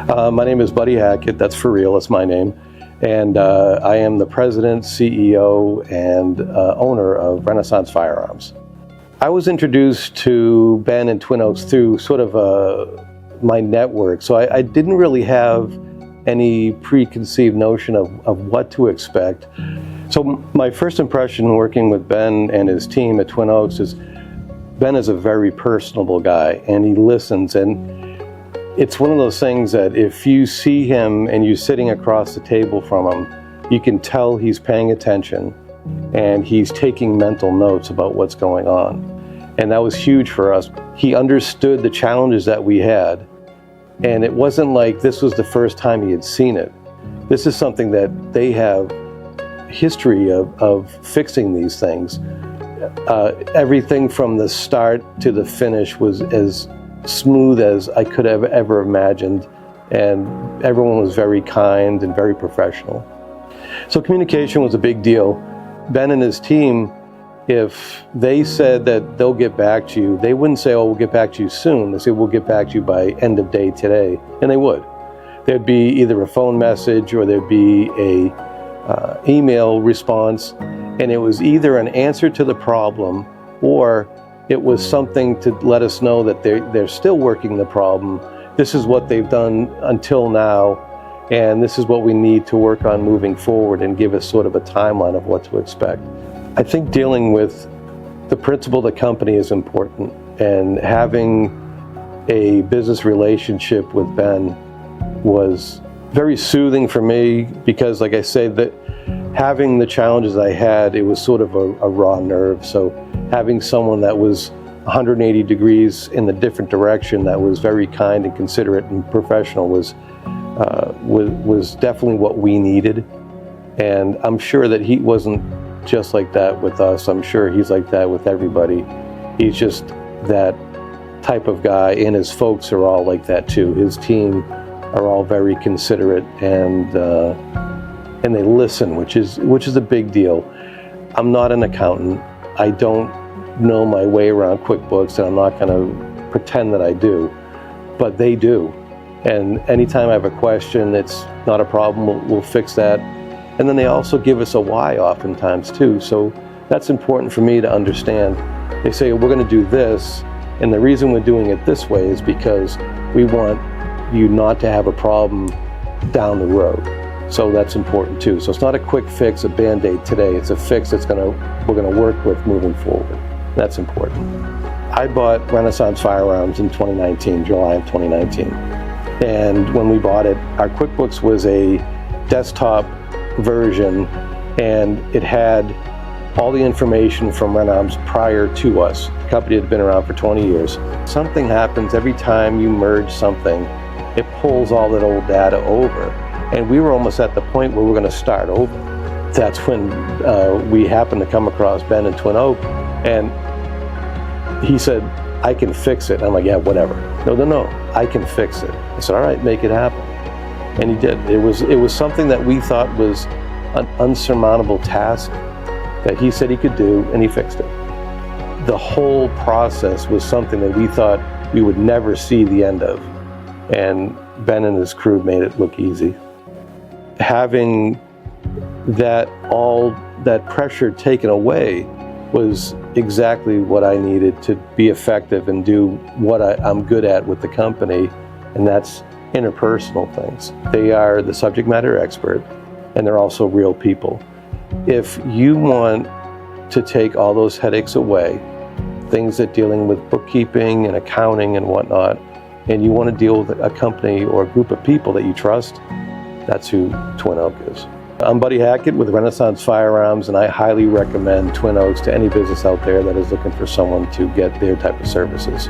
My name is Buddy Hackett. That's for real. That's my name. And I am the president, CEO, and owner of Renaissance Firearms. I was introduced to Ben and Twin Oaks through sort of my network. So I didn't really have any preconceived notion of what to expect. So my first impression working with Ben and his team at Twin Oaks is Ben is a very personable guy, and he listens. And it's one of those things that if you see him and you're sitting across the table from him, you can tell he's paying attention and he's taking mental notes about what's going on. And that was huge for us. He understood the challenges that we had, and it wasn't like this was the first time he had seen it. This is something that they have history of fixing these things. Everything from the start to the finish was as smooth as I could have ever imagined, and everyone was very kind and very professional. So communication was a big deal. Ben and his team, if they said that they'll get back to you, they wouldn't say, oh, we'll get back to you soon. They say, we'll get back to you by end of day today. And they would. There'd be either a phone message or there'd be a email response, and it was either an answer to the problem or it was something to let us know that they're still working the problem. This is what they've done until now, and this is what we need to work on moving forward, and give us sort of a timeline of what to expect. I think dealing with the principal of the company is important, and having a business relationship with Ben was very soothing for me, because like I say, that having the challenges I had, it was sort of a raw nerve. So having someone that was 180 degrees in the different direction, that was very kind and considerate and professional, was definitely what we needed. And I'm sure that he wasn't just like that with us. I'm sure he's like that with everybody. He's just that type of guy, and his folks are all like that too. His team are all very considerate, and they listen, which is a big deal. I'm not an accountant. I don't know my way around QuickBooks, and I'm not going to pretend that I do, but they do. And anytime I have a question, it's not a problem. We'll fix that. And then they also give us a why oftentimes too. So that's important for me to understand. They say, we're going to do this, and the reason we're doing it this way is because we want you not to have a problem down the road. So that's important too. So it's not a quick fix, a Band-Aid today. It's a fix that's we're gonna work with moving forward. That's important. I bought Renaissance Firearms in 2019, July of 2019. And when we bought it, our QuickBooks was a desktop version, and it had all the information from Renaissance prior to us. The company had been around for 20 years. Something happens every time you merge something, it pulls all that old data over. And we were almost at the point where we're going to start over. That's when we happened to come across Ben and Twin Oaks, and he said, I can fix it. And I'm like, yeah, whatever. No, I can fix it. I said, all right, make it happen. And he did. It was something that we thought was an unsurmountable task that he said he could do, and he fixed it. The whole process was something that we thought we would never see the end of. And Ben and his crew made it look easy. Having all that pressure taken away was exactly what I needed to be effective and do what I'm good at with the company, and that's interpersonal things. They are the subject matter expert, and they're also real people. If you want to take all those headaches away, things that dealing with bookkeeping and accounting and whatnot, and you want to deal with a company or a group of people that you trust, that's who Twin Oaks is. I'm Buddy Hackett with Renaissance Firearms, and I highly recommend Twin Oaks to any business out there that is looking for someone to get their type of services.